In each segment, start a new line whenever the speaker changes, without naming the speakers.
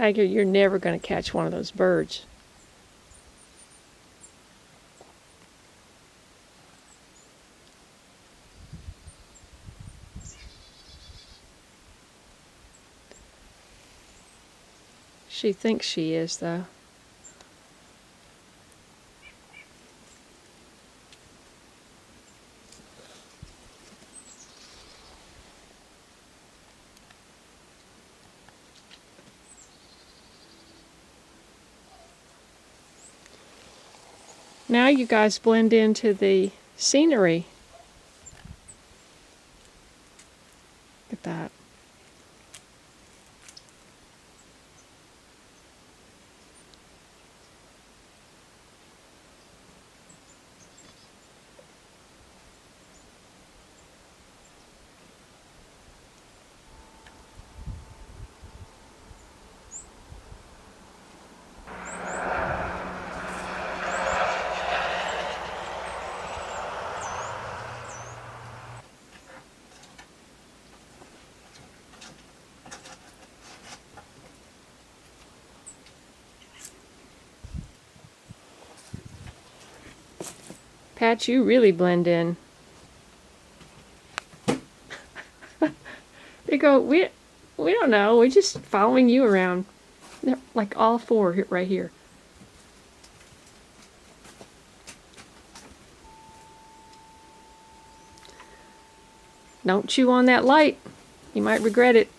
Tiger, you're never going to catch one of those birds. She thinks she is, though. Now you guys blend into the scenery. Look at that. Pat, you really blend in. They go, we don't know, we're just following you around. They're like all four right here. Don't chew on that light. You might regret it.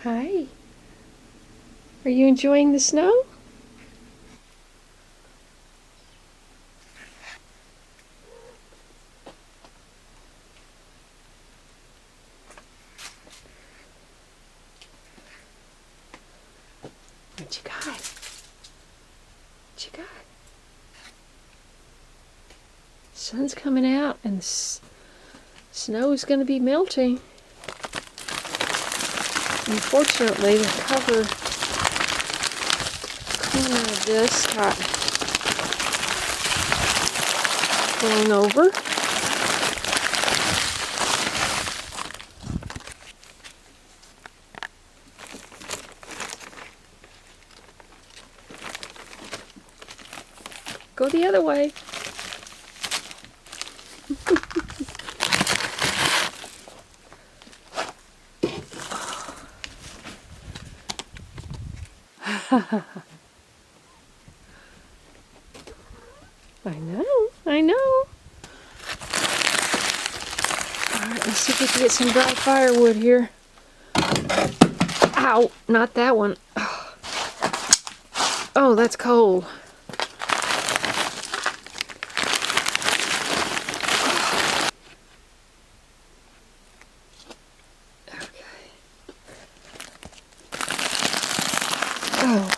Hi. Are you enjoying the snow? What you got? What you got? Sun's coming out and the snow is going to be melting. Unfortunately, the corner of this got blown over. Go the other way. I know. Alright, let's see if we can get some dry firewood here. Ow, not that one. Oh, that's cold. Okay. Oh.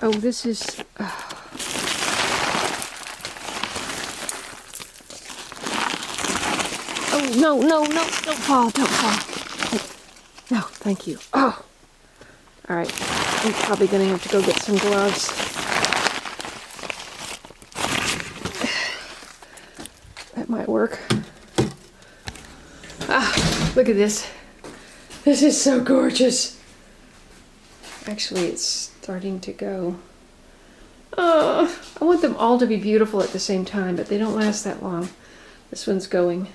Oh, this is... Oh, no, don't fall. No, thank you. Oh. Alright, I'm probably going to have to go get some gloves. That might work. Ah, look at this. This is so gorgeous. Actually, it's starting to go. I want them all to be beautiful at the same time, but they don't last that long. This one's going.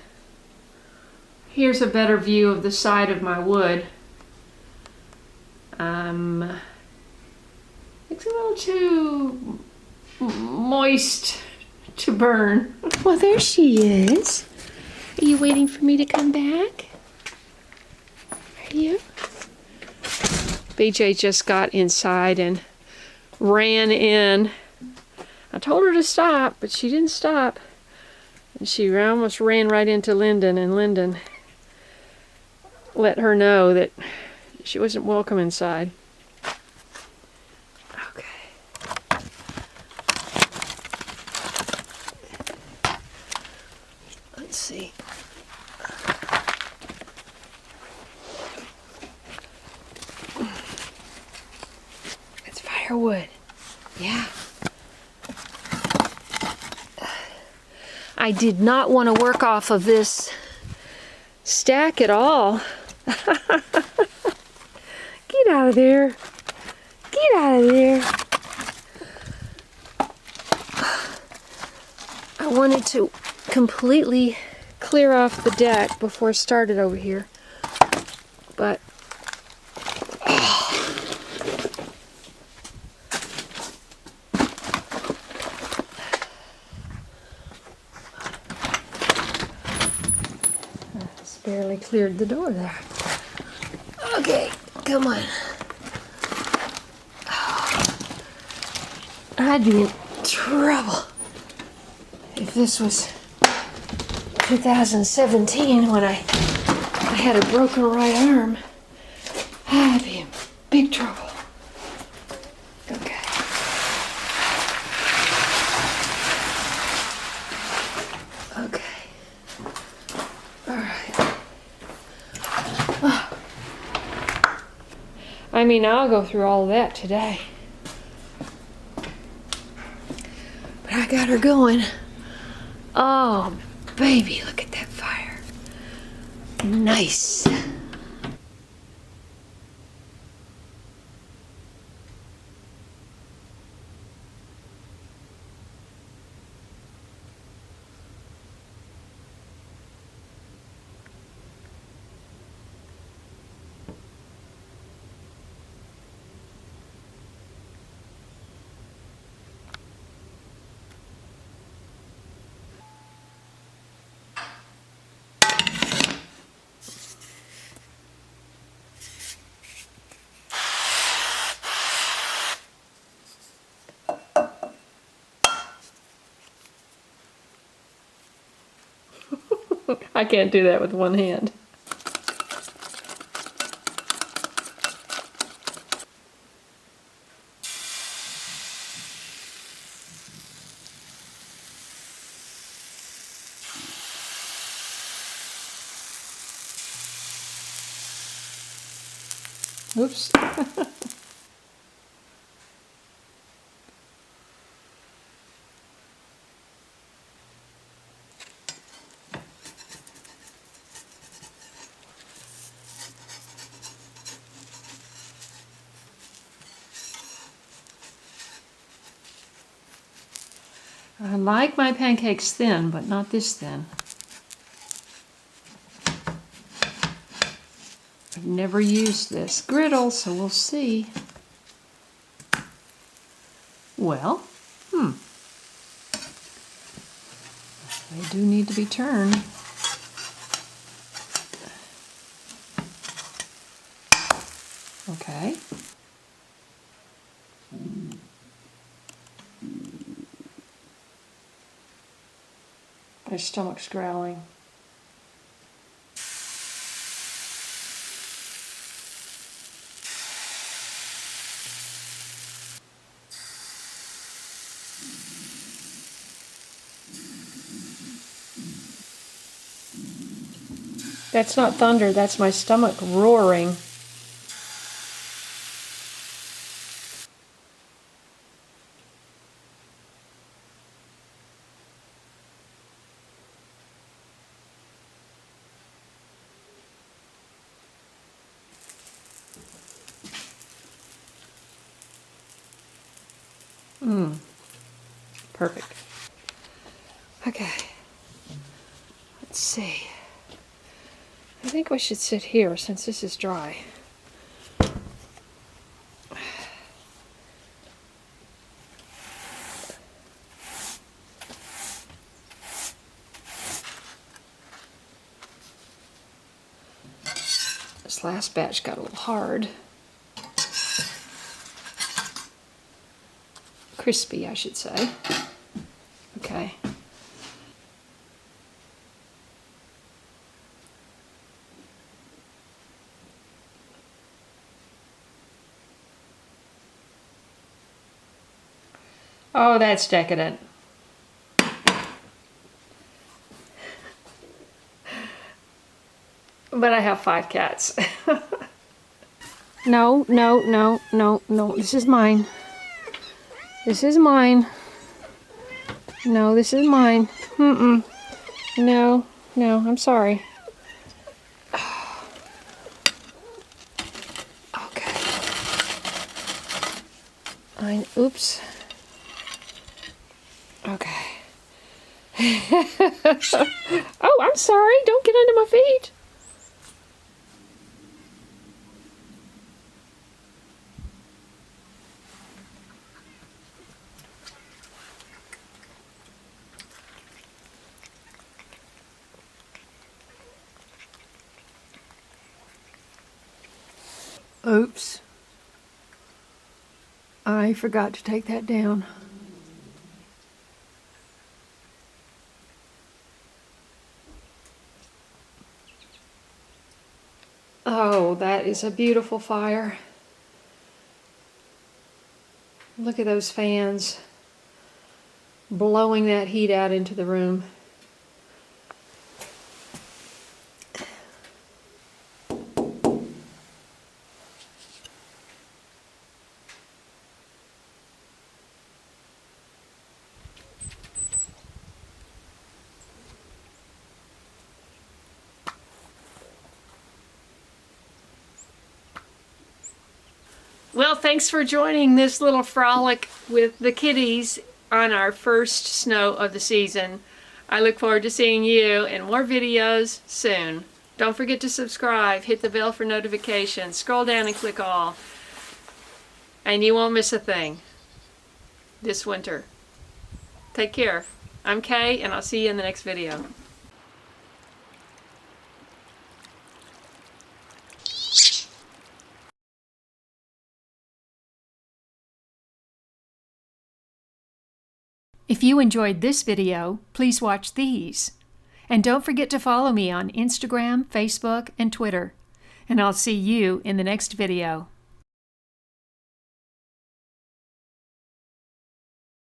Here's a better view of the side of my wood. It's a little too moist to burn. Well, there she is. Are you waiting for me to come back? Are you? BJ just got inside and ran in. I told her to stop, but she didn't stop. And she almost ran right into Lyndon, and Lyndon let her know that she wasn't welcome inside. Okay. see. It's firewood. Yeah. I did not want to work off of this stack at all. Get out of there. Get out of there. I wanted to completely clear off the deck before I started over here. But just barely cleared the door there. Okay, come on. I'd be in trouble if this was 2017 when I had a broken right arm. I'd be in big trouble. Okay. Okay. All right. Oh. I mean, I'll go through all of that today. But I got her going. Oh, baby, look at that fire. Nice. I can't do that with one hand. Oops. I like my pancakes thin, but not this thin. I've never used this griddle, so we'll see. Well, they do need to be turned. Okay. My stomach's growling. That's not thunder, that's my stomach roaring. Perfect. Okay. Let's see. I think we should sit here since this is dry. This last batch got a little hard. Crispy, I should say. Okay. Oh, that's decadent. But I have 5 cats. No, no, no, no, no. This is mine. This is mine. No, this is mine. Mm-mm. No, no, I'm sorry. Okay. Oops. Okay. Oh, I'm sorry. Don't get under my feet. Oops. I forgot to take that down. Oh, that is a beautiful fire. Look at those fans blowing that heat out into the room. Well, thanks for joining this little frolic with the kitties on our first snow of the season. I look forward to seeing you in more videos soon. Don't forget to subscribe, hit the bell for notifications, scroll down and click all, and you won't miss a thing this winter. Take care. I'm Kaye, and I'll see you in the next video. If you enjoyed this video, please watch these. And don't forget to follow me on Instagram, Facebook, and Twitter. And I'll see you in the next video.